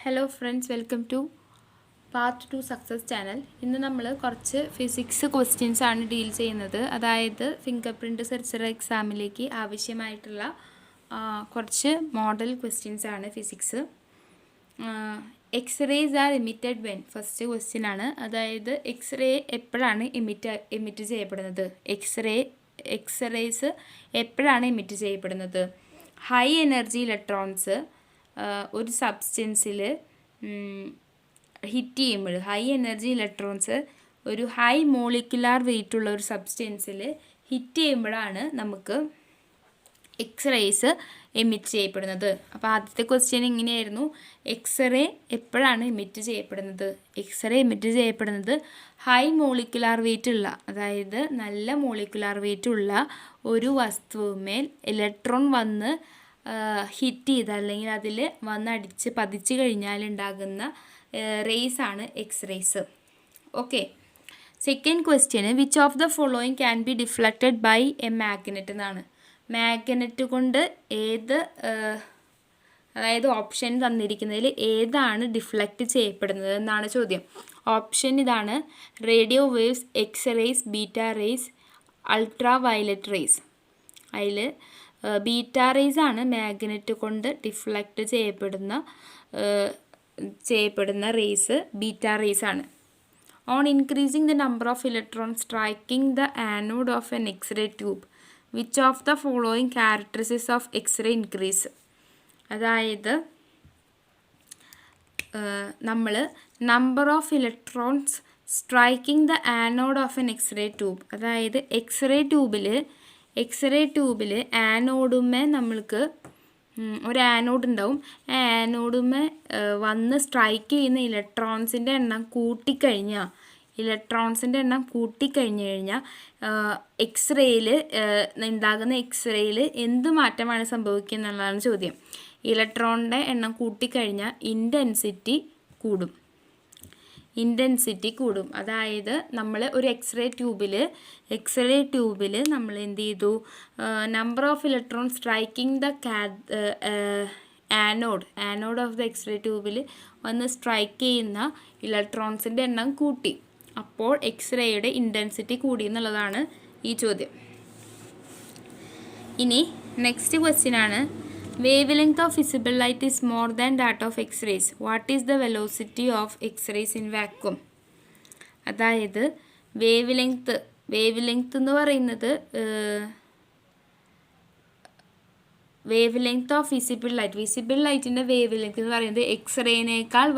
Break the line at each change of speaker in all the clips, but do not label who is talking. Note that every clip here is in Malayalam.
Hello friends, welcome to part 2 success channel. ഇന്ന് നമ്മൾ കുറച്ച് ഫിസിക്സ് ക്വസ്റ്റ്യൻസ് ആണ് ഡീൽ ചെയ്യുന്നത്. അതായത് ഫിംഗർ പ്രിൻറ്റ് സെർച്ചർ എക്സാമിലേക്ക് ആവശ്യമായിട്ടുള്ള കുറച്ച് മോഡൽ ക്വസ്റ്റ്യൻസ് ആണ് physics. X rays are emitted when, first question ആണ്. അതായത് എക്സ്റേ എപ്പോഴാണ് എമിറ്റ് ചെയ്യപ്പെടുന്നത്? എക്സ്റേസ് എപ്പോഴാണ് എമിറ്റ് ചെയ്യപ്പെടുന്നത്? ഹൈ എനർജി ഇലക്ട്രോൺസ് ഒരു സബ്സ്റ്റൻസിൽ ഹിറ്റ് ചെയ്യുമ്പോൾ, ഹൈ എനർജി ഇലക്ട്രോൺസ് ഒരു ഹൈ മോളിക്കുലാർ വെയിറ്റ് ഉള്ള ഒരു സബ്സ്റ്റൻസിൽ ഹിറ്റ് ചെയ്യുമ്പോഴാണ് നമുക്ക് എക്സ്റേസ് എമിറ്റ് ചെയ്യപ്പെടുന്നത്. അപ്പോൾ ആദ്യത്തെ ക്വസ്റ്റ്യൻ ഇങ്ങനെയായിരുന്നു, എക്സ്റേ എപ്പോഴാണ് എമിറ്റ് ചെയ്യപ്പെടുന്നത്? എക്സ്റേ എമിറ്റ് ചെയ്യപ്പെടുന്നത് ഹൈ മോളിക്കുലാർ വെയിറ്റ് ഉള്ള, അതായത് നല്ല മോളിക്കുലാർ വെയിറ്റ് ഉള്ള ഒരു വസ്തുവിന്മേൽ ഇലക്ട്രോൺ വന്ന് ഹിറ്റ് ചെയ്ത്, അല്ലെങ്കിൽ അതിൽ വന്നടിച്ച് പതിച്ച് കഴിഞ്ഞാൽ ഉണ്ടാകുന്ന റേസ് ആണ് എക്സ്റേസ്. ഓക്കെ. സെക്കൻഡ് ക്വസ്റ്റ്യന്, which of the following can be deflected by a magnet എന്നാണ്. മാഗ്നറ്റ് കൊണ്ട് അതായത് ഓപ്ഷൻ തന്നിരിക്കുന്നതിൽ ഏതാണ് ഡിഫ്ലക്റ്റ് ചെയ്യപ്പെടുന്നത് എന്നാണ് ചോദ്യം. ഓപ്ഷൻ ഇതാണ്: radio waves, X rays, beta rays, ultraviolet rays. അതിൽ ബീറ്റ റേസ് ആണ് മാഗ്നറ്റ് കൊണ്ട് ഡിഫ്ലക്റ്റ് ചെയ്യപ്പെടുന്ന റേസ് ബീറ്റ റേസ് ആണ്. On increasing the number of electron striking the anode of an X ray tube, which of the following characteristics of X ray increase. അതായത് നമ്മൾ number of electrons striking the anode of an X ray tube, അതായത് എക്സ്റേ ട്യൂബിൽ ആനോഡുമേ നമ്മൾക്ക് ഒരു ആനോഡ് ഉണ്ടാവും. ആ ആനോഡുമേ വന്ന് സ്ട്രൈക്ക് ചെയ്യുന്ന ഇലക്ട്രോൺസിൻ്റെ എണ്ണം കൂട്ടിക്കഴിഞ്ഞാൽ എക്സ്റേയിൽ ഉണ്ടാകുന്ന എക്സ്റേയിൽ എന്ത് മാറ്റമാണ് സംഭവിക്കുക എന്നുള്ളതാണ് ചോദ്യം. ഇലക്ട്രോണിൻ്റെ എണ്ണം കൂട്ടിക്കഴിഞ്ഞാൽ ഇൻറ്റൻസിറ്റി കൂടും. അതായത് നമ്മൾ ഒരു എക്സ്റേ ട്യൂബിൽ നമ്മൾ എന്ത് ചെയ്തു, number of electron striking the anode of the X ray ട്യൂബിൽ വന്ന് സ്ട്രൈക്ക് ചെയ്യുന്ന ഇലക്ട്രോൺസിൻ്റെ എണ്ണം കൂട്ടി. അപ്പോൾ എക്സ്റേയുടെ ഇൻറ്റൻസിറ്റി കൂടി എന്നുള്ളതാണ് ഈ ചോദ്യം. ഇനി നെക്സ്റ്റ് ക്വസ്റ്റ്യൻ ആണ്, wavelength of visible light is more than that of X rays. What is the velocity of X rays in vacuum? അതായത് വേവ് ലെങ്ത് എന്ന് പറയുന്നത് വേവ് ലെങ്ത് ഓഫ് വിസിബിൾ ലൈറ്റിൻ്റെ വേവ് ലെങ്ത് എന്ന് പറയുന്നത് എക്സ്റേനേക്കാൾ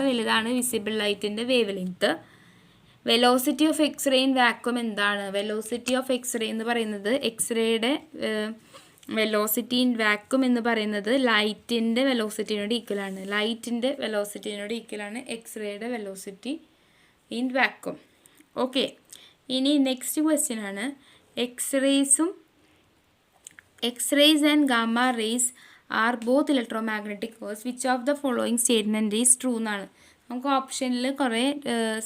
വലുതാണ് വിസിബിൾ ലൈറ്റിൻ്റെ wavelength. Velocity of X ray in vacuum എന്താണ്? വെലോസിറ്റി ഓഫ് എക്സ്റേ എന്ന് പറയുന്നത്, എക്സ്റേയുടെ വെലോസിറ്റി ഇൻ വാക്വം എന്ന് പറയുന്നത് ലൈറ്റിൻ്റെ വെലോസിറ്റിനോട് ഈക്വലാണ്. എക്സ്റേയുടെ വെലോസിറ്റി ഇൻ വാക്വം. ഓക്കെ. ഇനി നെക്സ്റ്റ് ക്വസ്റ്റ്യൻ ആണ്, X rays and gamma rays are both electromagnetic waves. Which of the following statement is true എന്നാണ്. നമുക്ക് ഓപ്ഷനിൽ കുറേ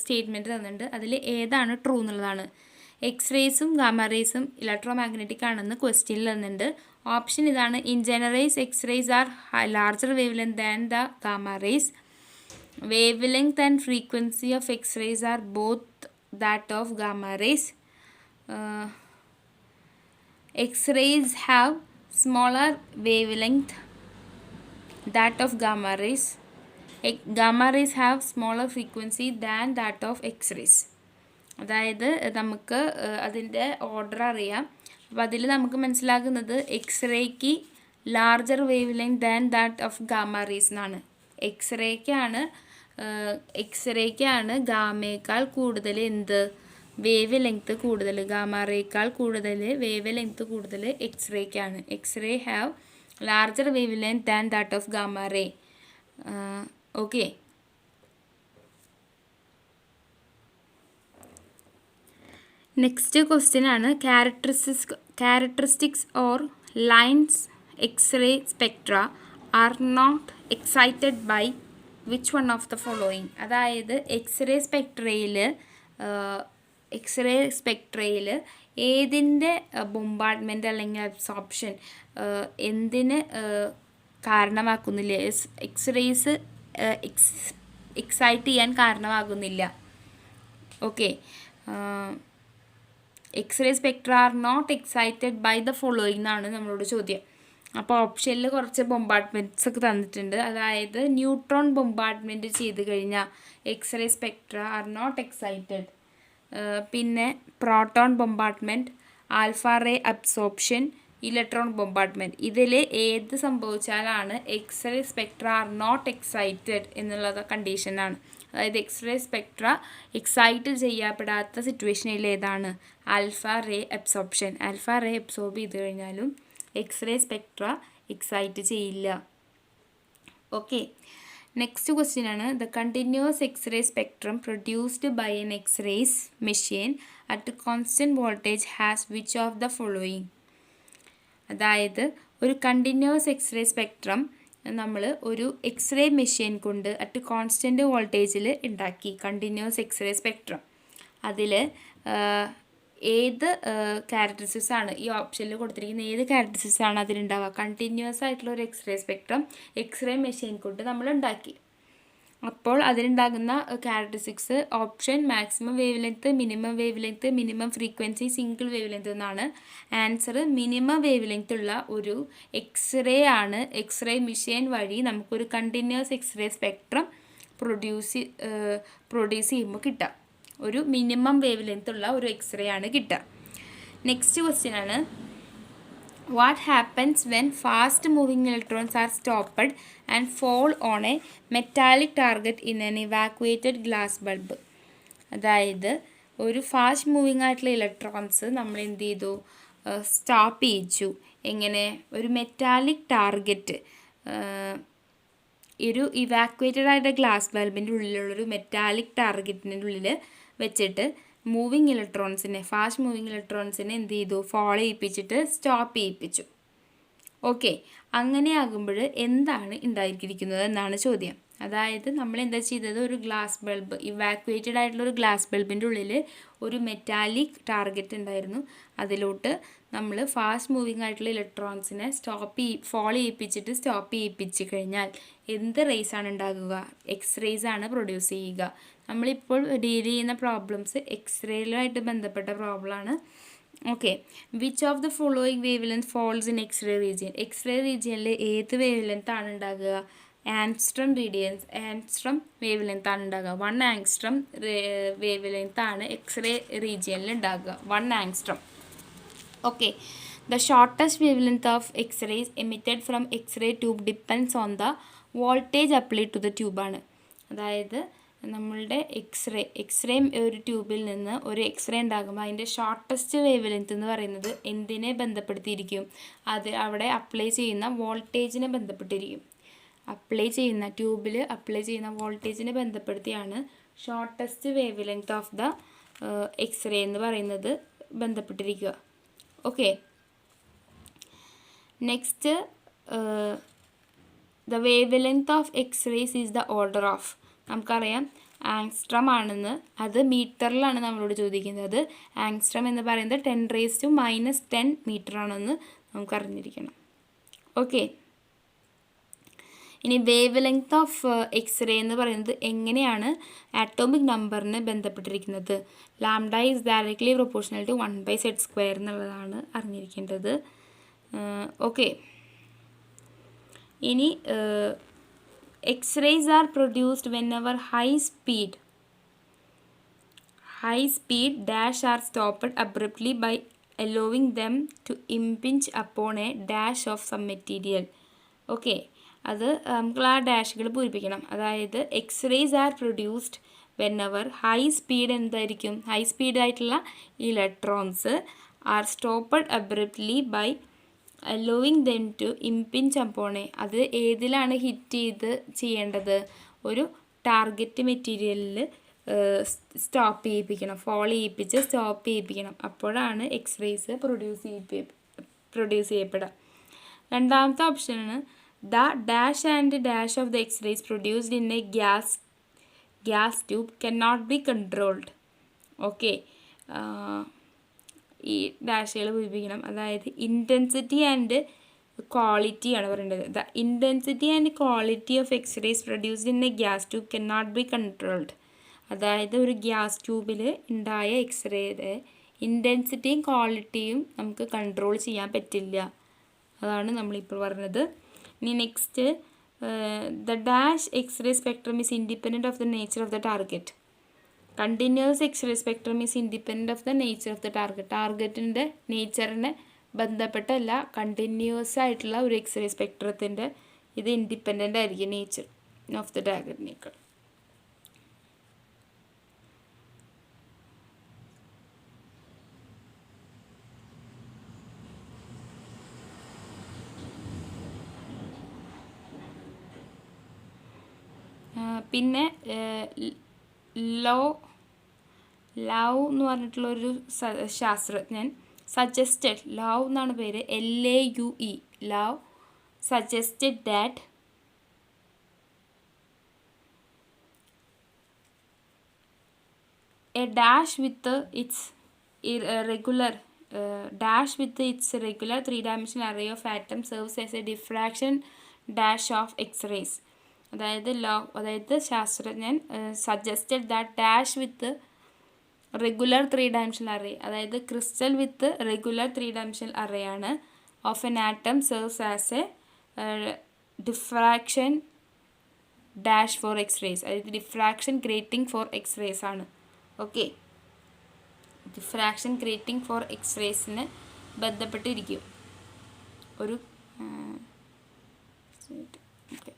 സ്റ്റേറ്റ്മെൻറ്റ് തന്നിട്ടുണ്ട്. അതിൽ ഏതാണ് ട്രൂ എന്നുള്ളതാണ്. എക്സ്റേസും ഗാമ റേസും ഇലക്ട്രോമാഗ്നറ്റിക് ആണെന്ന് ക്വസ്റ്റ്യനിൽ തന്നിട്ടുണ്ട്. ഓപ്ഷൻ ഇതാണ്: in general X-rays are larger wavelength than the gamma rays. Wavelength and frequency of X-rays are both that of gamma rays. X-rays have smaller wavelength that of gamma rays. Gamma rays have smaller frequency than that of X-rays. അതായത് നമുക്ക് അതിൻ്റെ ഓർഡർ അറിയാം. അപ്പോൾ അതിൽ നമുക്ക് മനസ്സിലാകുന്നത് എക്സ്റേക്ക് larger wavelength than that of gamma rays എന്നാണ്. എക്സ്റേക്കാണ് ഗാമയേക്കാൾ കൂടുതൽ വേവ് ലെങ്ത് കൂടുതൽ, ഗാമറേക്കാൾ കൂടുതൽ വേവ് ലെങ്ത് കൂടുതൽ എക്സ്റേക്കാണ്. X-ray have larger wavelength than that of gamma ray. Okay. Next question ആണ്, characteristics or lines X-ray spectra are not excited by which one of the following. അതായത് എക്സ്റേ സ്പെക്ട്രയിൽ ഏതിൻ്റെ ബൊമ്പാർട്ട്മെൻറ്റ് അല്ലെങ്കിൽ അബ്സോർപ്ഷൻ എന്തിന് കാരണമാക്കുന്നില്ല, എക്സ്റേസ് എക്സൈറ്റ് ചെയ്യാൻ കാരണമാകുന്നില്ല. Okay, X-ray spectra are not excited by the following എന്നാണ് നമ്മളോട് ചോദ്യം. അപ്പോൾ ഓപ്ഷനിൽ കുറച്ച് ബൊമ്പാർട്ട്മെൻറ്റ്സ് ഒക്കെ തന്നിട്ടുണ്ട്. അതായത് ന്യൂട്രോൺ ബൊമ്പാർട്ട്മെൻറ്റ് ചെയ്ത് കഴിഞ്ഞാൽ X-ray spectra are not excited. പിന്നെ proton bombardment, alpha ray absorption, electron bombardment. ഇതിൽ ഏത് സംഭവിച്ചാലാണ് X-ray spectra are not excited എന്നുള്ള കണ്ടീഷനാണ്. അതായത് എക്സ്റേ സ്പെക്ട്ര എക്സൈറ്റ് ചെയ്യപ്പെടാത്ത സിറ്റുവേഷനിൽ ഏതാണ്? Alpha ray absorption. Alpha ray absorb ചെയ്ത് കഴിഞ്ഞാലും എക്സ്റേ സ്പെക്ട്ര എക്സൈറ്റ് ചെയ്യില്ല. ഓക്കെ, നെക്സ്റ്റ് ക്വസ്റ്റ്യൻ ആണ്, the continuous X-ray spectrum produced by an X-rays machine at constant voltage has which of the following. അതായത് ഒരു കണ്ടിന്യൂസ് എക്സ്റേ സ്പെക്ട്രം നമ്മൾ ഒരു എക്സ്റേ മെഷീൻ കൊണ്ട് അറ്റ് കോൺസ്റ്റൻറ്റ് വോൾട്ടേജിൽ ഉണ്ടാക്കി. കണ്ടിന്യൂസ് എക്സ്റേ സ്പെക്ട്രം അതിൽ ഏത് ക്യാരക്ടറിസ്റ്റിക്സ് ആണ് ഈ ഓപ്ഷനിൽ കൊടുത്തിരിക്കുന്ന ഏത് ക്യാരക്ടറിസ്റ്റിക്സ് ആണ് അതിലുണ്ടാവുക? കണ്ടിന്യൂസ് ആയിട്ടുള്ള ഒരു എക്സ്റേ സ്പെക്ട്രം എക്സ്റേ മെഷീൻ കൊണ്ട് നമ്മൾ ഉണ്ടാക്കി. അപ്പോൾ അതിലുണ്ടാകുന്ന characteristics option maximum wavelength, minimum wavelength, minimum frequency, single wavelength എന്നാണ്. ആൻസർ മിനിമം വേവ് ലെങ്ത്ത് ഉള്ള ഒരു എക്സ്റേ ആണ്. എക്സ്റേ മെഷീൻ വഴി നമുക്കൊരു കണ്ടിന്യൂസ് എക്സ്റേ സ്പെക്ട്രം പ്രൊഡ്യൂസ് ചെയ്യുമ്പോൾ കിട്ടുക. ഒരു മിനിമം വേവ് ലെങ്ത്ത് ഉള്ള ഒരു എക്സ്റേ ആണ് കിട്ടുക. നെക്സ്റ്റ് ക്വസ്റ്റ്യൻ ആണ്, what happens when fast moving electrons are stopped and fall on a metallic target in an evacuated glass bulb. അതായത് ഒരു ഫാസ്റ്റ് മൂവിങ് ആയിട്ടുള്ള ഇലക്ട്രോൺസ് നമ്മൾ എന്ത് ചെയ്തു? സ്റ്റോപ്പ് ചെയ്യിച്ചു. എങ്ങനെ? ഒരു മെറ്റാലിക് ടാർഗറ്റ്, ഒരു ഇവാക്യുവേറ്റഡ് ആയിട്ട് ഗ്ലാസ് ബൾബിൻ്റെ ഉള്ളിലുള്ളൊരു മെറ്റാലിക് ടാർഗറ്റിൻ്റെ ഉള്ളിൽ വെച്ചിട്ട് മൂവിങ് ഇലക്ട്രോൺസിനെ, ഫാസ്റ്റ് മൂവിങ് ഇലക്ട്രോൺസിനെ എന്ത് ചെയ്തു? ഫോളോ ചെയ്യിപ്പിച്ചിട്ട് സ്റ്റോപ്പ് ചെയ്യിപ്പിച്ചു. ഓക്കെ, അങ്ങനെയാകുമ്പോൾ എന്താണ് ഉണ്ടായിരിക്കുന്നത് എന്നാണ് ചോദ്യം. അതായത് നമ്മൾ എന്താ ചെയ്തത്? ഒരു ഗ്ലാസ് ബൾബ്, ഇവാക്യുവേറ്റഡ് ആയിട്ടുള്ള ഒരു ഗ്ലാസ് ബൾബിൻ്റെ ഉള്ളിൽ ഒരു മെറ്റാലിക് ടാർഗറ്റ് ഉണ്ടായിരുന്നു. അതിലോട്ട് നമ്മൾ ഫാസ്റ്റ് മൂവിങ് ആയിട്ടുള്ള ഇലക്ട്രോൺസിനെ ഫോളോ ചെയ്യിപ്പിച്ചിട്ട് സ്റ്റോപ്പ് ചെയ്യിപ്പിച്ച് കഴിഞ്ഞാൽ എന്ത് റേസ് ആണ് ഉണ്ടാകുക? എക്സ്റേസ് ആണ് പ്രൊഡ്യൂസ് ചെയ്യുക. നമ്മളിപ്പോൾ ഡീൽ ചെയ്യുന്ന പ്രോബ്ലംസ് എക്സ്റേയിലായിട്ട് ബന്ധപ്പെട്ട പ്രോബ്ലമാണ്. Okay, which of the following wavelength falls in X-ray region. X-ray റീജിയനിൽ ഏത് വേവ് ലെങ്ത് ആണ് ഉണ്ടാകുക? ആംഗ്സ്ട്രം വേവ് ലെങ്ത് ആണ് ഉണ്ടാകുക. 1 ആംഗ്സ്ട്രം വേവ് ലെങ്ത് ആണ് എക്സ്റേ റീജിയനിൽ ഉണ്ടാകുക. 1 angstrom. Okay, the shortest wavelength of X-rays emitted from X-ray tube depends on the voltage applied to the ട്യൂബാണ്. അതായത് നമ്മളുടെ എക്സ്റേ ഒരു ട്യൂബിൽ നിന്ന് ഒരു എക്സ്റേ ഉണ്ടാകുമ്പോൾ അതിൻ്റെ ഷോർട്ടസ്റ്റ് വേവ് ലെങ്ത് എന്ന് പറയുന്നത് എന്തിനെ ബന്ധപ്പെടുത്തിയിരിക്കും? അത് അവിടെ അപ്ലൈ ചെയ്യുന്ന വോൾട്ടേജിനെ ബന്ധപ്പെട്ടിരിക്കും. ട്യൂബിൽ അപ്ലൈ ചെയ്യുന്ന വോൾട്ടേജിനെ ബന്ധപ്പെടുത്തിയാണ് shortest wavelength of the X-ray എന്ന് പറയുന്നത് ബന്ധപ്പെട്ടിരിക്കുക. Okay, next, the wavelength of X-rays is the order of. നമുക്കറിയാം ആംഗ്സ്ട്രം ആണെന്ന്. അത് മീറ്ററിലാണ് നമ്മളോട് ചോദിക്കുന്നത്. ആംഗ്സ്ട്രം എന്ന് പറയുന്നത് 10⁻⁻10 മീറ്റർ ആണെന്ന് നമുക്കറിഞ്ഞിരിക്കണം. ഓക്കെ, ഇനി വേവ് ലെങ്ത് ഓഫ് എക്സ്റേ എന്ന് പറയുന്നത് എങ്ങനെയാണ് ആറ്റോമിക് നമ്പറിന് ബന്ധപ്പെട്ടിരിക്കുന്നത്? Lambda is directly proportional to 1/z² എന്നുള്ളതാണ് അറിഞ്ഞിരിക്കേണ്ടത്. ഓക്കെ, ഇനി X-rays are produced whenever high speed dash are stopped abruptly by allowing them to impinge upon a dash of some material. Okay, അത് നമുക്ക് ആ ഡാഷുകൾ പൂരിപ്പിക്കണം. അതായത് X-rays are produced whenever high speed എന്തായിരിക്കും? ഹൈ സ്പീഡായിട്ടുള്ള electrons are stopped abruptly by allowing them to impinge upon a. അത് ഏതിലാണ് ഹിറ്റ് ചെയ്യേണ്ടത്? ഒരു ടാർഗറ്റ് മെറ്റീരിയലിൽ സ്റ്റോപ്പ് ചെയ്യിപ്പിക്കണം, ഫോളോ ചെയ്യിപ്പിച്ച് സ്റ്റോപ്പ് ചെയ്യിപ്പിക്കണം. അപ്പോഴാണ് എക്സ്റേസ് പ്രൊഡ്യൂസ് ചെയ്യപ്പെടുക. രണ്ടാമത്തെ ഓപ്ഷനാണ്, the dash and dash of the X-rays produced in a gas tube can not be controlled. Okay, ഈ ഡാഷുകൾ പൂരിപ്പിക്കണം. അതായത് ഇൻറ്റൻസിറ്റി ആൻഡ് ക്വാളിറ്റിയാണ് പറയേണ്ടത്. The intensity and quality of X rays produced in a gas tube can not be controlled. അതായത് ഒരു ഗ്യാസ് ട്യൂബിൽ ഉണ്ടായ എക്സ്റേയുടെ ഇൻറ്റൻസിറ്റിയും ക്വാളിറ്റിയും നമുക്ക് കൺട്രോൾ ചെയ്യാൻ പറ്റില്ല. അതാണ് നമ്മളിപ്പോൾ പറഞ്ഞത്. ഇനി next, the dash X-ray spectrum is independent of the nature of the target. Continuous X-ray spectrum is independent of the nature of the target. ടാർഗറ്റിൻ്റെ നേച്ചറിനെ ബന്ധപ്പെട്ടല്ല, കണ്ടിന്യൂസ് ആയിട്ടുള്ള ഒരു എക്സ്റേ സ്പെക്ട്രത്തിൻ്റെ ഇത് ഇൻഡിപെൻഡൻ്റ് ആയിരിക്കും നേച്ചർ ഓഫ് ദ ടാർഗറ്റിനേക്കാൾ. പിന്നെ ലവ് എന്ന് പറഞ്ഞിട്ടുള്ളൊരു ശാസ്ത്രജ്ഞൻ സജസ്റ്റഡ്, ലവ് എന്നാണ് പേര്, LAUE, love suggested that a dash with its regular three-dimensional array of atoms serves as a diffraction dash of X-rays. അതായത് ശാസ്ത്രജ്ഞൻ suggested that dash with regular three dimensional array, അതായത് crystal with regular three dimensional array ആണ് of an atom serves as a diffraction dash for X-rays. അതായത് ഡിഫ്രാക്ഷൻ ഗ്രേറ്റിംഗ് ഫോർ എക്സ്റേസ് ആണ്. ഓക്കെ, ഡിഫ്രാക്ഷൻ ഗ്രേറ്റിംഗ് ഫോർ എക്സ്റേസിന് ബന്ധപ്പെട്ടിരിക്കും ഒരു ഓക്കെ.